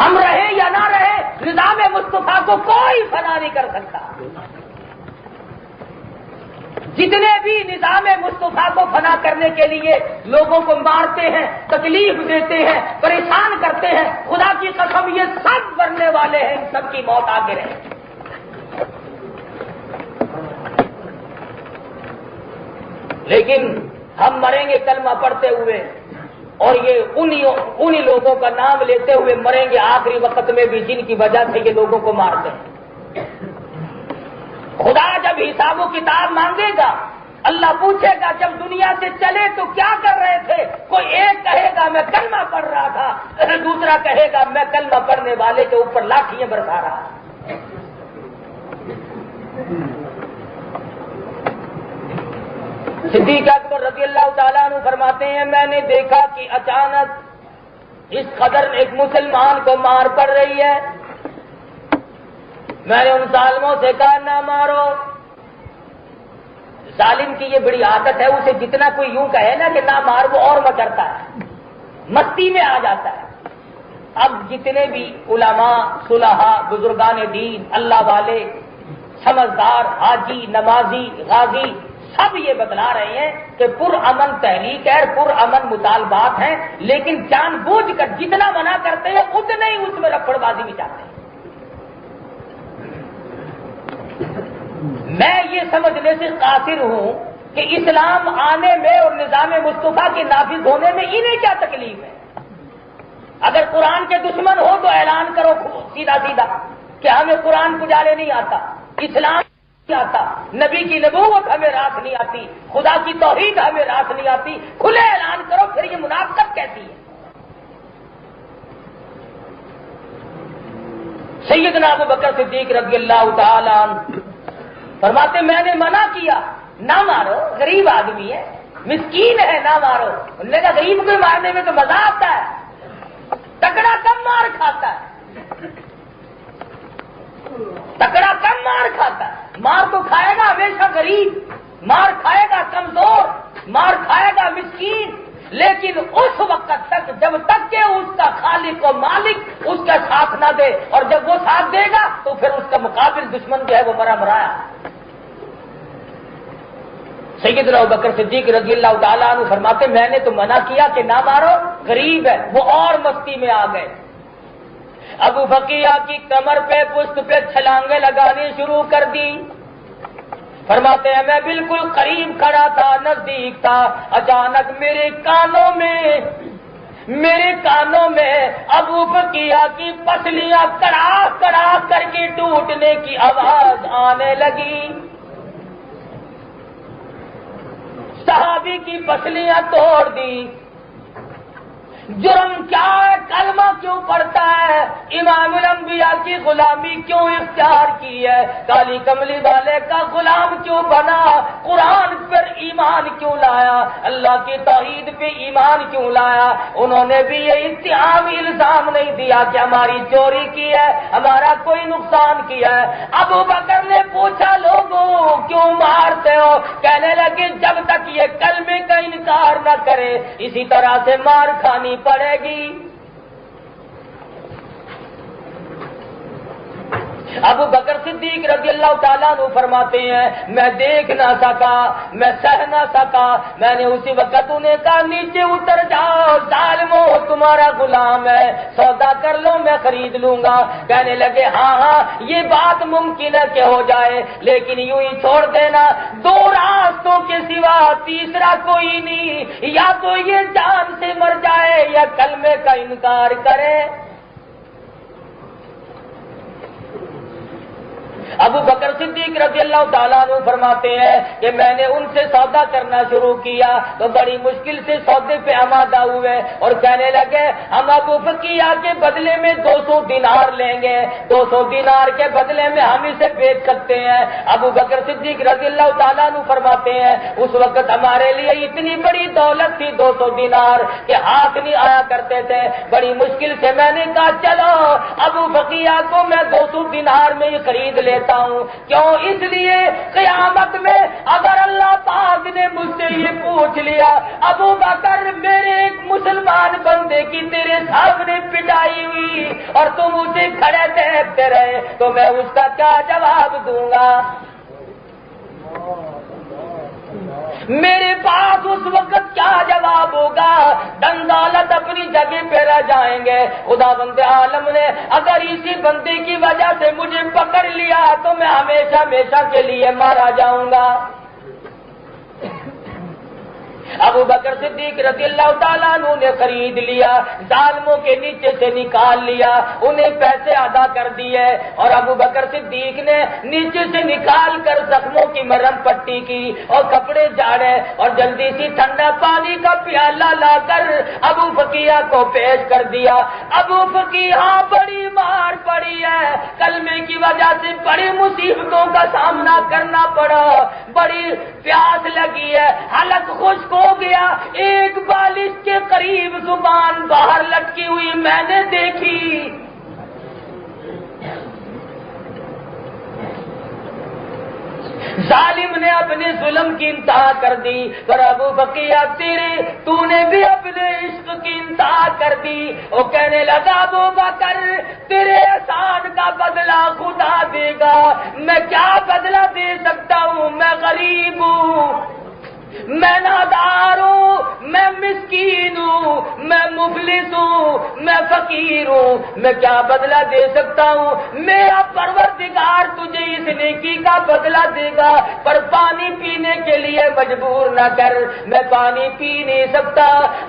ہم رہے یا نہ رہے، نظام مصطفیٰ کو کوئی فنا نہیں کر سکتا۔ جتنے بھی نظام مصطفیٰ کو فنا کرنے کے لیے لوگوں کو مارتے ہیں، تکلیف دیتے ہیں، پریشان کرتے ہیں، خدا کی قسم یہ سب مرنے والے ہیں، ان سب کی موت آگے رہے۔ لیکن ہم مریں گے کلمہ پڑھتے ہوئے، اور یہ انہی لوگوں کا نام لیتے ہوئے مریں گے آخری وقت میں بھی جن کی وجہ سے یہ لوگوں کو مارتے ہیں۔ خدا جب حساب و کتاب مانگے گا، اللہ پوچھے گا جب دنیا سے چلے تو کیا کر رہے تھے؟ کوئی ایک کہے گا میں کلمہ پڑھ رہا تھا، دوسرا کہے گا میں کلمہ پڑھنے والے کے اوپر لاٹھیاں برسا رہا۔ صدیق اکبر رضی اللہ تعالیٰ عنہ فرماتے ہیں میں نے دیکھا کہ اچانک اس قدر ایک مسلمان کو مار پڑ رہی ہے، میں نے ان ظالموں سے کہا نہ مارو۔ ظالم کی یہ بڑی عادت ہے، اسے جتنا کوئی یوں کہے نا کہ نہ مار وہ اور مچرتا ہے، مستی میں آ جاتا ہے۔ اب جتنے بھی علماء، صلحاء، بزرگان دین، اللہ والے، سمجھدار، حاجی، نمازی، غازی، سب یہ بتلا رہے ہیں کہ پرامن تحریک ہے، پرامن مطالبات ہیں، لیکن جان بوجھ کر جتنا منع کرتے ہیں اتنے ہی اس میں رفڑ بازی بھی چاہتے ہیں۔ میں یہ سمجھنے سے قاصر ہوں کہ اسلام آنے میں اور نظام مصطفیٰ کے نافذ ہونے میں انہیں کیا تکلیف ہے؟ اگر قرآن کے دشمن ہو تو اعلان کرو سیدھا سیدھا کہ ہمیں قرآن پجارے نہیں آتا، اسلام نہیں آتا، نبی کی نبوت ہمیں راس نہیں آتی، خدا کی توحید ہمیں راس نہیں آتی، کھلے اعلان کرو، پھر یہ منافقت کیسی ہے؟ سیدنا ابو بکر صدیق رضی اللہ تعالی عنہ فرماتے میں نے منع کیا نہ مارو، غریب آدمی ہے، مسکین ہے، نہ مارو۔ انہوں نے کہا غریب کو مارنے میں تو مزہ آتا ہے، تکڑا کم مار کھاتا ہے، تکڑا کم مار کھاتا ہے۔ مار تو کھائے گا ہمیشہ غریب، مار کھائے گا کمزور، مار کھائے گا مسکین، لیکن اس وقت تک جب تک کہ اس کا خالق و مالک اس کا ساتھ نہ دے، اور جب وہ ساتھ دے گا تو پھر اس کا مقابل دشمن جو ہے وہ مرا مرایا۔ سیدنا ابوبکر صدیق رضی اللہ تعالیٰ عنہ فرماتے میں نے تو منع کیا کہ نہ مارو، غریب ہے، وہ اور مستی میں آ گئے۔ ابو بکیہ کی کمر پہ پشت پہ چھلانگیں لگانی شروع کر دی۔ فرماتے ہیں میں بالکل قریب کھڑا تھا، نزدیک تھا، اچانک میرے کانوں میں ابو بکیہ کی پسلیاں کڑاک کڑاک کر کے ٹوٹنے کی آواز آنے لگی۔ صحابی کی پسلیاں توڑ دی۔ جرم کیا ہے؟ کلمہ کیوں پڑھتا ہے؟ امام الانبیاء کی غلامی کیوں اختیار کی ہے؟ کالی کملی والے کا غلام کیوں بنا؟ قرآن پر ایمان کیوں لایا؟ اللہ کی توحید پہ ایمان کیوں لایا؟ انہوں نے بھی یہ اتہامی الزام نہیں دیا کہ ہماری چوری کی ہے، ہمارا کوئی نقصان کیا ہے۔ ابو بکر نے پوچھا لوگوں کیوں مارتے ہو؟ کہنے لگے جب تک یہ کلمے کا انکار نہ کرے اسی طرح سے مار کھانی پڑے گی۔ ابو بکر صدیق رضی اللہ تعالیٰ عنہ فرماتے ہیں میں دیکھ نہ سکا، میں سہ نہ سکا، میں نے اسی وقت انہیں کہا نیچے اتر جاؤ، ظالمو تمہارا غلام ہے، سودا کر لو میں خرید لوں گا۔ کہنے لگے ہاں ہاں یہ بات ممکن ہے کہ ہو جائے، لیکن یوں ہی چھوڑ دینا، دو راستوں کے سوا تیسرا کوئی نہیں، یا تو یہ جان سے مر جائے یا کلمے کا انکار کرے۔ ابو بکر صدیق رضی اللہ تعالیٰ عنہ فرماتے ہیں کہ میں نے ان سے سودا کرنا شروع کیا تو بڑی مشکل سے سودے پہ آمادہ ہوئے اور کہنے لگے ہم ابو بکیہ کے بدلے میں 200 دینار لیں گے، 200 دینار کے بدلے میں ہم اسے بیچ سکتے ہیں۔ ابو بکر صدیق رضی اللہ تعالیٰ عنہ فرماتے ہیں اس وقت ہمارے لیے اتنی بڑی دولت تھی 200 دینار کہ ہاتھ نہیں آیا کرتے تھے۔ بڑی مشکل سے میں نے کہا چلو ابو بکیہ کو میں 200 دینار میں ہی خرید لیتا ہوں، کیوں اس لیے قیامت میں اگر اللہ پاک نے مجھ سے یہ پوچھ لیا ابو بکر میرے ایک مسلمان بندے کی تیرے سامنے پٹائی ہوئی اور تم اسے کھڑے دیکھتے رہے تو میں اس کا کیا جواب دوں گا؟ میرے پاس اس وقت کیا جواب ہوگا؟ دندالت اپنی جگہ پہ رہ جائیں گے. خدا بند عالم نے اگر اسی بندے کی وجہ سے مجھے پکڑ لیا تو میں ہمیشہ ہمیشہ کے لیے مارا جاؤں گا. ابو بکر صدیق رضی اللہ تعالیٰ عنہ نے خرید لیا، ظالموں کے نیچے سے نکال لیا، انہیں پیسے ادا کر دیے اور ابو بکر صدیق نے نیچے سے نکال کر زخموں کی مرہم پٹی کی اور کپڑے جھاڑے اور جلدی سی ٹھنڈا پانی کا پیالہ لا کر ابو فقیہ کو پیش کر دیا. ابو فقیہ بڑی مار پڑی ہے، کلمے کی وجہ سے بڑی مصیبتوں کا سامنا کرنا پڑا، بڑی پیاس لگی ہے، حلق خشک ہو گیا، ایک بالش کے قریب زبان باہر لٹکی ہوئی میں نے دیکھی. ظالم نے اپنے ظلم کی انتہا کر دی. پر ابو بقیہ تو نے بھی اپنے عشق کی انتہا کر دی. وہ کہنے لگا ابو بکر تیرے احسان کا بدلہ خدا دے گا، میں کیا بدلہ دے سکتا ہوں؟ میں غریب ہوں، میں نادار ہوں، میں مسکین ہوں، میں مفلس ہوں، میں فقیر ہوں، میں کیا بدلہ دے سکتا ہوں؟ میرا پروردگار تجھے اس نیکی کا بدلہ دے گا، پر پانی پینے کے لیے مجبور نہ کر، میں پانی پی نہیں سکتا.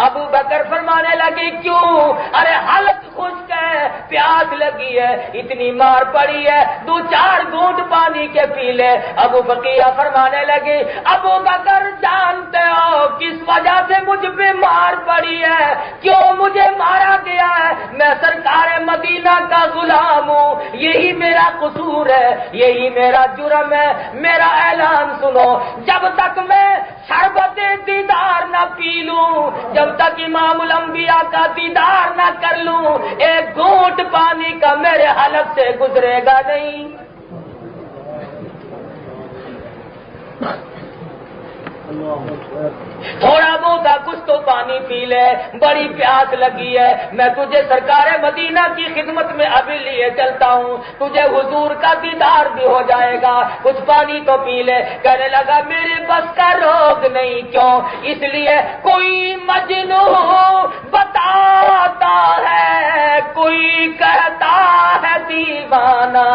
ابو بکر فرمانے لگے کیوں؟ ارے حلق خشک ہے، پیاس لگی ہے، اتنی مار پڑی ہے، 2-4 گھونٹ پانی کے پی لے. ابو بقیہ فرمانے لگے ابو بکر جانتے ہو کس وجہ سے مجھ پہ مار پڑی ہے، کیوں مجھے مارا گیا ہے؟ میں سرکار مدینہ کا غلام ہوں، یہی میرا قصور ہے، یہی میرا جرم ہے. میرا اعلان سنو، جب تک میں شربت دیدار نہ پی لوں، جب تک امام الانبیاء کا دیدار نہ کر لوں، ایک گھونٹ پانی کا میرے حلق سے گزرے گا نہیں. تھوڑا بہت کچھ تو پانی پی لے، بڑی پیاس لگی ہے، میں تجھے سرکار مدینہ کی خدمت میں ابھی لیے چلتا ہوں، تجھے حضور کا دیدار بھی ہو جائے گا، کچھ پانی تو پی لے. کہنے لگا میرے بس کا روگ نہیں. کیوں؟ اس لیے کوئی مجنون بتاتا ہے، کوئی کہتا ہے دیوانہ،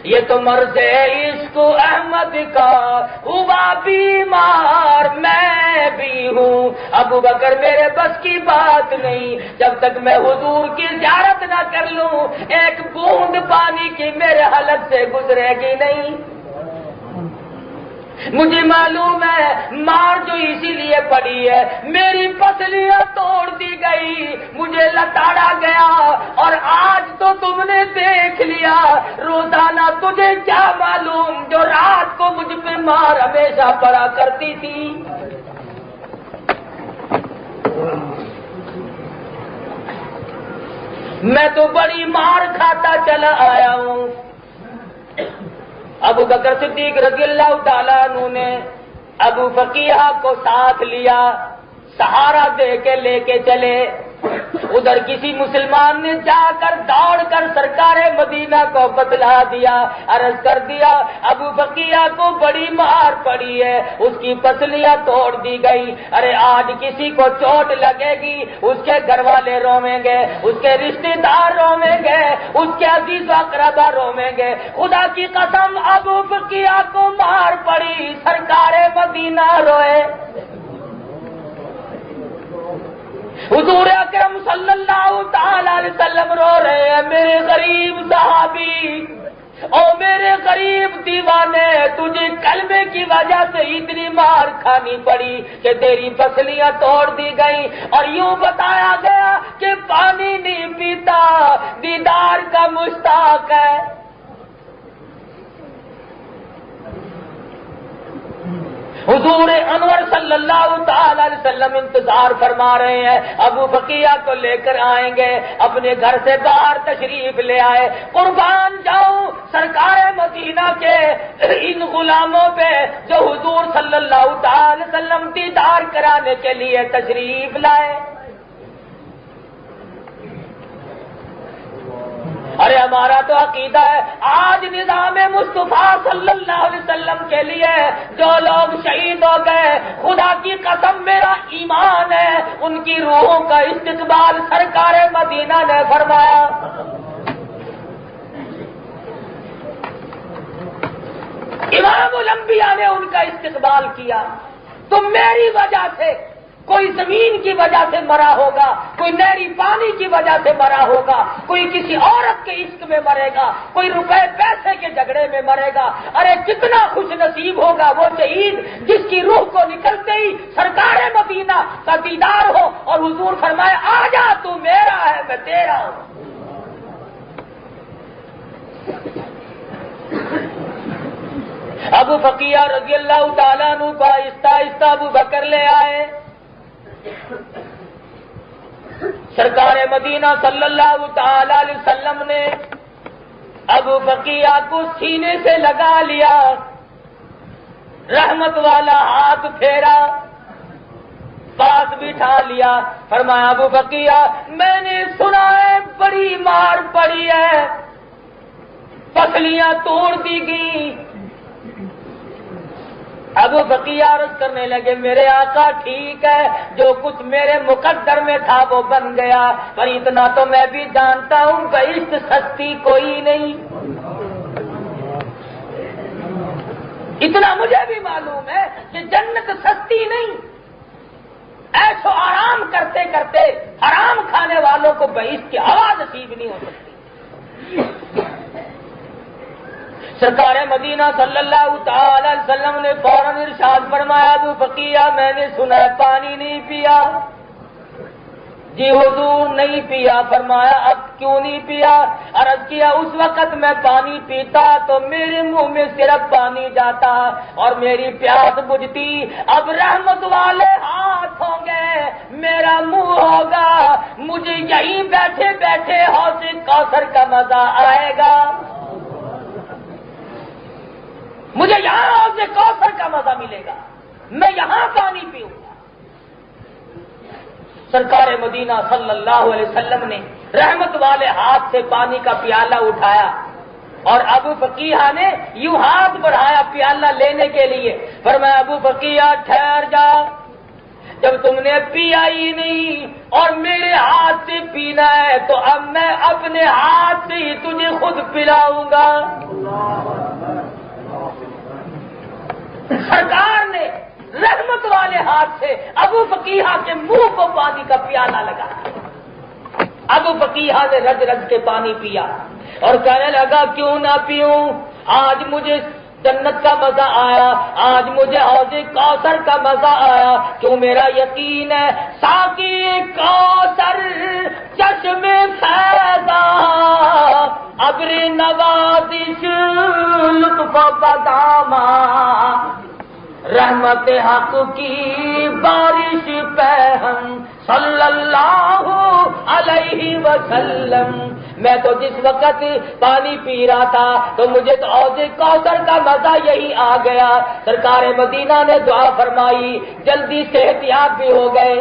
یہ تو مرض عشق احمد کا ہوا بیمار میں بھی ہوں. ابو بکر میرے بس کی بات نہیں، جب تک میں حضور کی زیارت نہ کر لوں ایک بوند پانی کی میرے حلق سے گزرے گی نہیں. مجھے معلوم ہے مار جو اسی لیے پڑی ہے، میری پسلیاں توڑ دی گئی، مجھے لتاڑا گیا، اور آج تو تم نے دیکھ لیا. روزانہ تجھے کیا معلوم جو رات کو مجھ پہ مار ہمیشہ پڑا کرتی تھی. میں تو بڑی مار کھاتا چلا آیا ہوں. ابو بکر صدیق رضی اللہ تعالیٰ عنہ نے ابو فقیہ کو ساتھ لیا، سہارا دے کے لے کے چلے. ادھر کسی مسلمان نے جا کر دوڑ کر سرکار مدینہ کو بتلا دیا، عرض کر دیا ابو فقیہ کو بڑی مار پڑی ہے، اس کی پسلیاں توڑ دی گئی. ارے آج کسی کو چوٹ لگے گی اس کے گھر والے رویں گے، اس کے رشتے دار رویں گے، اس کے عزیز و اقربا رویں گے. خدا کی قسم ابو فقیہ کو مار پڑی، سرکار مدینہ روئے. حضور اکرم صلی اللہ تعالی علیہ وسلم رو رہے ہیں، میرے غریب صحابی او میرے غریب دیوانے، تجھے کلمے کی وجہ سے اتنی مار کھانی پڑی کہ تیری پسلیاں توڑ دی گئی، اور یوں بتایا گیا کہ پانی نہیں پیتا، دیدار کا مشتاق ہے. حضور انور صلی صلی اللہ تعالی علیہ وسلم انتظار فرما رہے ہیں، ابو بقیہ کو لے کر آئیں گے، اپنے گھر سے باہر تشریف لے آئے۔ قربان جاؤں سرکار مدینہ کے ان غلاموں پہ جو حضور صلی اللہ تعالی وسلم دیدار کرانے کے لیے تشریف لائے۔ ارے ہمارا تو عقیدہ ہے آج نظام مصطفیٰ صلی اللہ علیہ وسلم کے لیے جو لوگ شہید ہو گئے، خدا کی قسم میرا ایمان ہے ان کی روحوں کا استقبال سرکار مدینہ نے فرمایا۔ امام الانبیاء نے ان کا استقبال کیا۔ تو میری وجہ سے کوئی زمین کی وجہ سے مرا ہوگا، کوئی نہری پانی کی وجہ سے مرا ہوگا، کوئی کسی عورت کے عشق میں مرے گا، کوئی روپے پیسے کے جھگڑے میں مرے گا۔ ارے کتنا خوش نصیب ہوگا وہ شہید جس کی روح کو نکلتے ہی سرکار مدینہ کا دیدار ہو اور حضور فرمائے آ جا تو میرا ہے میں تیرا ہوں۔ ابو بقیہ رضی اللہ تعالیٰ عنہ کو آہستہ آہستہ ابو بکر لے آئے۔ سرکار مدینہ صلی اللہ تعالی علیہ وسلم نے ابو بقیہ کو سینے سے لگا لیا، رحمت والا ہاتھ پھیرا، پاس بٹھا لیا، فرمایا ابو بقیہ میں نے سنا ہے بڑی مار پڑی ہے، پسلیاں توڑ دی گئی۔ ابو بقیہ عرض کرنے لگے میرے آقا ٹھیک ہے، جو کچھ میرے مقدر میں تھا وہ بن گیا، پر اتنا تو میں بھی جانتا ہوں بہشت سستی کوئی نہیں، اتنا مجھے بھی معلوم ہے کہ جنت سستی نہیں، ایسو آرام کرتے کرتے حرام کھانے والوں کو بہشت کی ہوا نصیب نہیں ہو سکتی۔ سرکار مدینہ صلی اللہ تعالی علیہ وسلم نے فوراً ارشاد فرمایا ابو بقیہ میں نے سنا پانی نہیں پیا؟ جی حضور نہیں پیا۔ فرمایا اب کیوں نہیں پیا؟ عرض کیا اس وقت میں پانی پیتا تو میرے منہ میں صرف پانی جاتا اور میری پیاس بجھتی، اب رحمت والے ہاتھ ہوں گے، میرا منہ ہوگا، مجھے یہیں بیٹھے بیٹھے حوض کوثر کا مزہ آئے گا، مجھے یہاں حوض کوثر کا مزہ ملے گا، میں یہاں پانی پیوں گا۔ سرکار مدینہ صلی اللہ علیہ وسلم نے رحمت والے ہاتھ سے پانی کا پیالہ اٹھایا اور ابو بقیہ نے یوں ہاتھ بڑھایا پیالہ لینے کے لیے، فرمایا ابو بقیہ ٹھہر جا، جب تم نے پیا ہی نہیں اور میرے ہاتھ سے پینا ہے تو اب میں اپنے ہاتھ سے ہی تجھے خود پلاؤں گا۔ سرکار نے رحمت والے ہاتھ سے ابو بقیہ کے منہ کو پانی کا پیالہ لگایا، ابو بقیہ نے رج رج کے پانی پیا اور کہنے لگا کیوں نہ پیوں، آج مجھے جنت کا مزہ آیا، آج مجھے حوض کوثر کا مزہ آیا، کیوں میرا یقین ہے ساقی کوثر چشم فیضا ابر نوازش لطف بداما رحمت حق کی بارش پہ ہم صلی اللہ علیہ وسلم۔ میں تو جس وقت پانی پی رہا تھا تو مجھے تو حوض کوثر کا مزہ یہی آ گیا۔ سرکار مدینہ نے دعا فرمائی، جلدی صحت یاب بھی ہو گئے۔